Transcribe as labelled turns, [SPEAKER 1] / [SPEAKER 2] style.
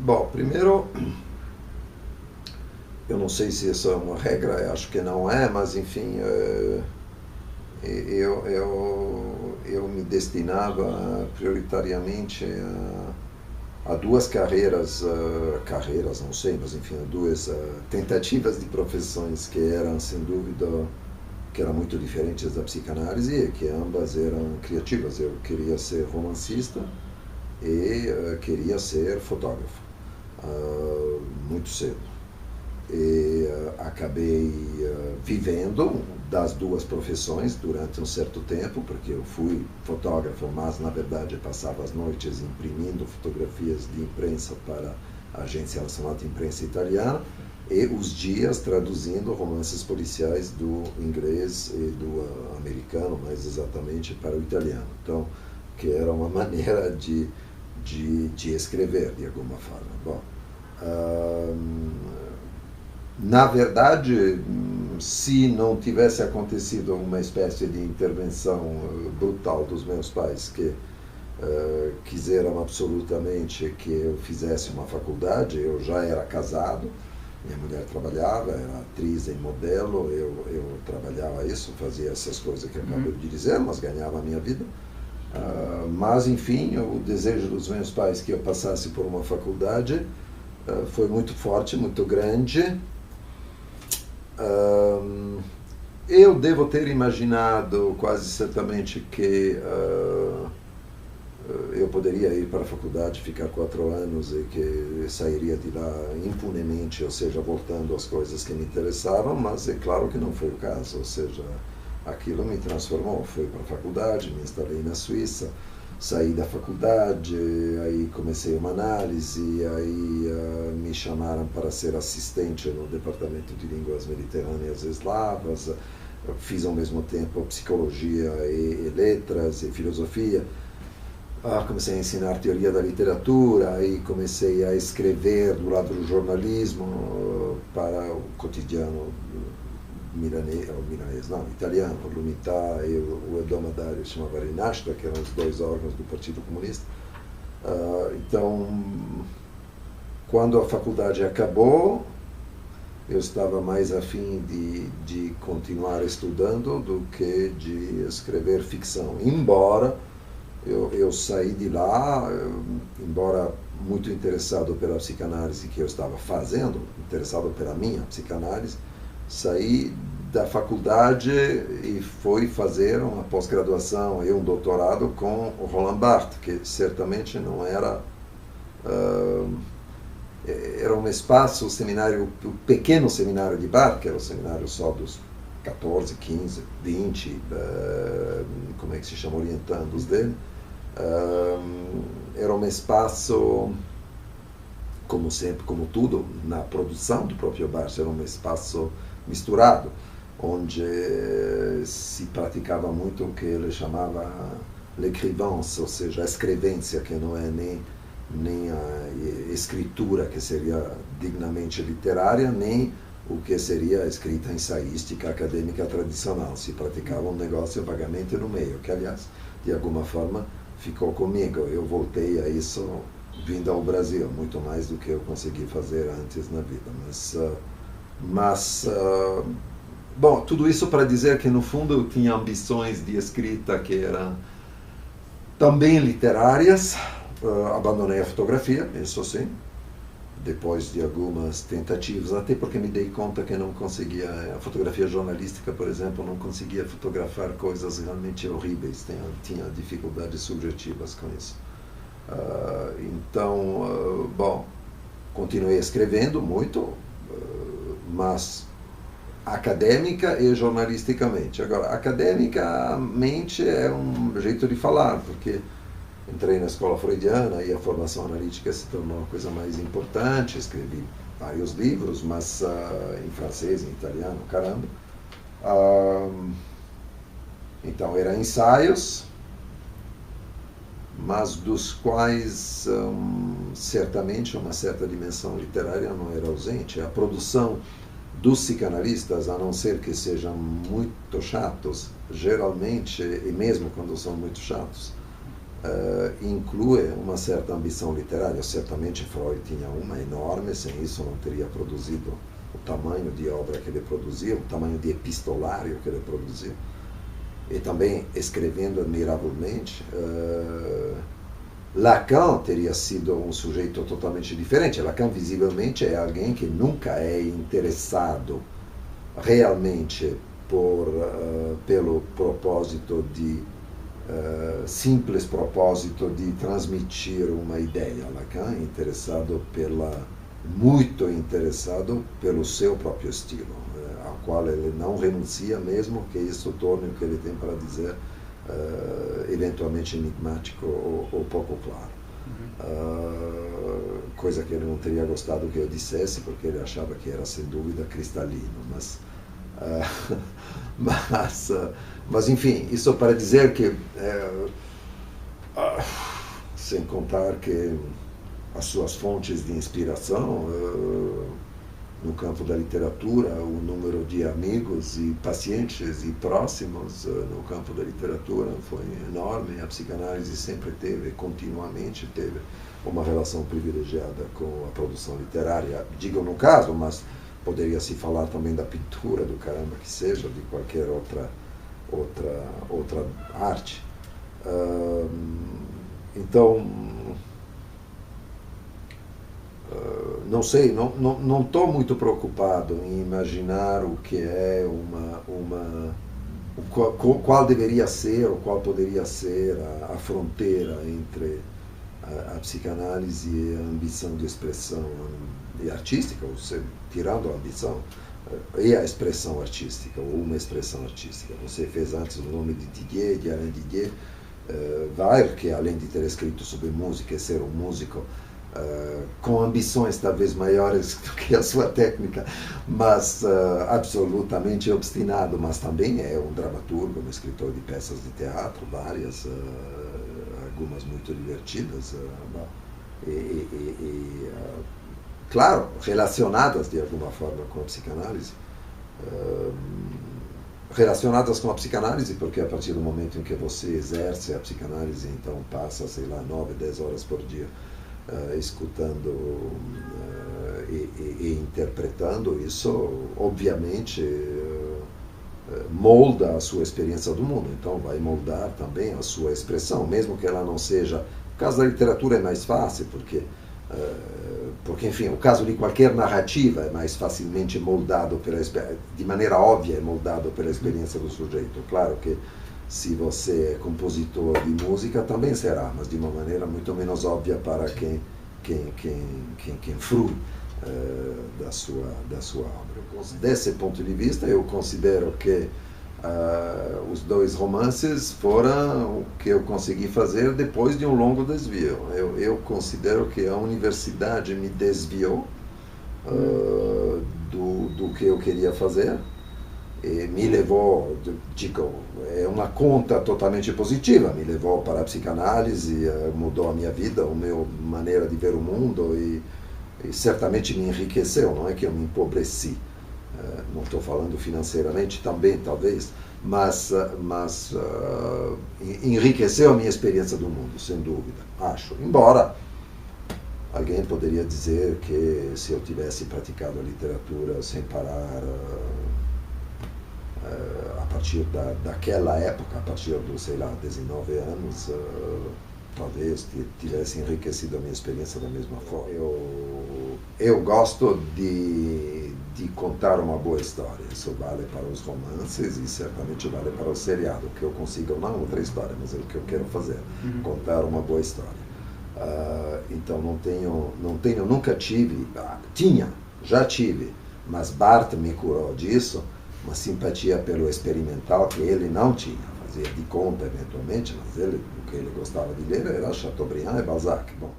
[SPEAKER 1] Bom, primeiro, eu não sei se isso é uma regra, acho que não é, mas enfim, eu me destinava prioritariamente a duas carreiras, não sei, mas enfim, a duas tentativas de profissões que eram, sem dúvida, que eram muito diferentes da psicanálise e que ambas eram criativas. Eu queria ser romancista e queria ser fotógrafo, muito cedo. E acabei vivendo das duas profissões durante um certo tempo, porque eu fui fotógrafo, mas na verdade passava as noites imprimindo fotografias de imprensa para a Agência Nacional de Imprensa Italiana e os dias traduzindo romances policiais do inglês e do americano, mais exatamente para o italiano. Então, que era uma maneira de escrever de alguma forma. Bom, na verdade, se não tivesse acontecido uma espécie de intervenção brutal dos meus pais, que quiseram absolutamente que eu fizesse uma faculdade, eu já era casado, minha mulher trabalhava, era atriz e modelo, eu trabalhava isso, fazia essas coisas que eu acabei de dizer, mas ganhava a minha vida. Mas, enfim, o desejo dos meus pais que eu passasse por uma faculdade foi muito forte, muito grande. Eu devo ter imaginado quase certamente que eu poderia ir para a faculdade, ficar 4 anos e que sairia de lá impunemente, ou seja, voltando às coisas que me interessavam, mas é claro que não foi o caso, ou seja, aquilo me transformou. Fui para a faculdade, me instalei na Suíça, saí da faculdade, aí comecei uma análise, aí me chamaram para ser assistente no Departamento de Línguas Mediterrâneas e Eslavas, fiz ao mesmo tempo psicologia e letras e filosofia. Comecei a ensinar teoria da literatura, aí comecei a escrever do lado do jornalismo para o cotidiano italiano, l'Unità e o Edomadari, chamava Rinascita, que eram os 2 órgãos do Partido Comunista. Então, quando a faculdade acabou, eu estava mais afim de continuar estudando do que de escrever ficção, embora eu saí de lá, embora muito interessado pela psicanálise que eu estava fazendo, interessado pela minha psicanálise, saí da faculdade e fui fazer uma pós-graduação e um doutorado com o Roland Barthes, que certamente não era... era um espaço, o pequeno seminário de Barthes, que era o seminário só dos 14, 15, 20, como é que se chama, orientandos dele. Era um espaço, como sempre, como tudo, na produção do próprio Barthes, era um espaço misturado, onde se praticava muito o que ele chamava l'écrivance, ou seja, a escrevência, que não é nem a escritura, que seria dignamente literária, nem o que seria a escrita ensaística acadêmica tradicional. Se praticava um negócio vagamente no meio, que, aliás, de alguma forma, ficou comigo. Eu voltei a isso vindo ao Brasil, muito mais do que eu consegui fazer antes na vida. Mas bom, tudo isso para dizer que, no fundo, eu tinha ambições de escrita que eram também literárias. Abandonei a fotografia, isso sim, depois de algumas tentativas, até porque me dei conta que não conseguia, a fotografia jornalística, por exemplo, não conseguia fotografar coisas realmente horríveis, tinha dificuldades subjetivas com isso. Então, bom, continuei escrevendo muito, mas acadêmica e jornalisticamente. Agora, academicamente é um jeito de falar, porque entrei na escola freudiana e a formação analítica se tornou uma coisa mais importante. Escrevi vários livros, mas em francês, em italiano, caramba. Então, eram ensaios, mas dos quais certamente uma certa dimensão literária não era ausente. A produção dos psicanalistas, a não ser que sejam muito chatos, geralmente, e mesmo quando são muito chatos, inclui uma certa ambição literária. Certamente Freud tinha uma enorme, sem isso não teria produzido o tamanho de obra que ele produziu, o tamanho de epistolário que ele produziu. E também escrevendo admiravelmente. Lacan teria sido um sujeito totalmente diferente. Lacan, visivelmente, é alguém que nunca é interessado realmente pelo propósito simples propósito de transmitir uma ideia. Lacan é muito interessado pelo seu próprio estilo, ao qual ele não renuncia, mesmo que isso torne o que ele tem para dizer eventualmente enigmático ou pouco claro. Coisa que ele não teria gostado que eu dissesse, porque ele achava que era sem dúvida cristalino, mas enfim, isso para dizer que sem contar que as suas fontes de inspiração no campo da literatura, o número de amigos e pacientes e próximos no campo da literatura foi enorme. A psicanálise sempre teve, continuamente teve, uma relação privilegiada com a produção literária. Digo no caso, mas poderia se falar também da pintura, do caramba que seja, de qualquer outra arte. Então, não sei, não estou muito preocupado em imaginar o que é qual deveria ser ou qual poderia ser a fronteira entre a psicanálise e a ambição de expressão e artística, ou seja, tirando a ambição, e a expressão artística, ou uma expressão artística. Você fez antes o nome de Didier, de Alain Didier, Weil, que além de ter escrito sobre música e ser um músico com ambições talvez maiores do que a sua técnica, mas absolutamente obstinado, mas também é um dramaturgo, um escritor de peças de teatro, várias, algumas muito divertidas, claro, relacionadas de alguma forma com a psicanálise. Relacionadas com a psicanálise, porque a partir do momento em que você exerce a psicanálise, então passa, sei lá, 9, 10 horas por dia escutando e interpretando, isso obviamente molda a sua experiência do mundo, então vai moldar também a sua expressão, mesmo que ela não seja... O caso da literatura é mais fácil, porque enfim, o caso de qualquer narrativa é mais facilmente moldado, de maneira óbvia, é moldado pela experiência do sujeito. Claro que se você é compositor de música, também será, mas de uma maneira muito menos óbvia para quem frui da sua obra. Desse ponto de vista, eu considero que os dois romances foram o que eu consegui fazer depois de um longo desvio. Eu considero que a universidade me desviou do que eu queria fazer. E me levou, digo, é uma conta totalmente positiva, me levou para a psicanálise, mudou a minha vida, a minha maneira de ver o mundo e certamente me enriqueceu, não é que eu me empobreci, não estou falando financeiramente também, talvez, mas enriqueceu a minha experiência do mundo, sem dúvida, acho. Embora alguém poderia dizer que se eu tivesse praticado a literatura sem parar, a partir daquela época, a partir dos, sei lá, 19 anos, talvez tivesse enriquecido a minha experiência da mesma forma. Eu gosto de contar uma boa história. Isso vale para os romances e certamente vale para o seriado, que eu consigo, não outra história, mas é o que eu quero fazer, contar uma boa história. Então nunca tive, já tive, mas Barthes me curou disso, uma simpatia pelo experimental que ele não tinha, fazia de conta eventualmente, mas o que ele gostava de ler era Chateaubriand e Balzac. Bom,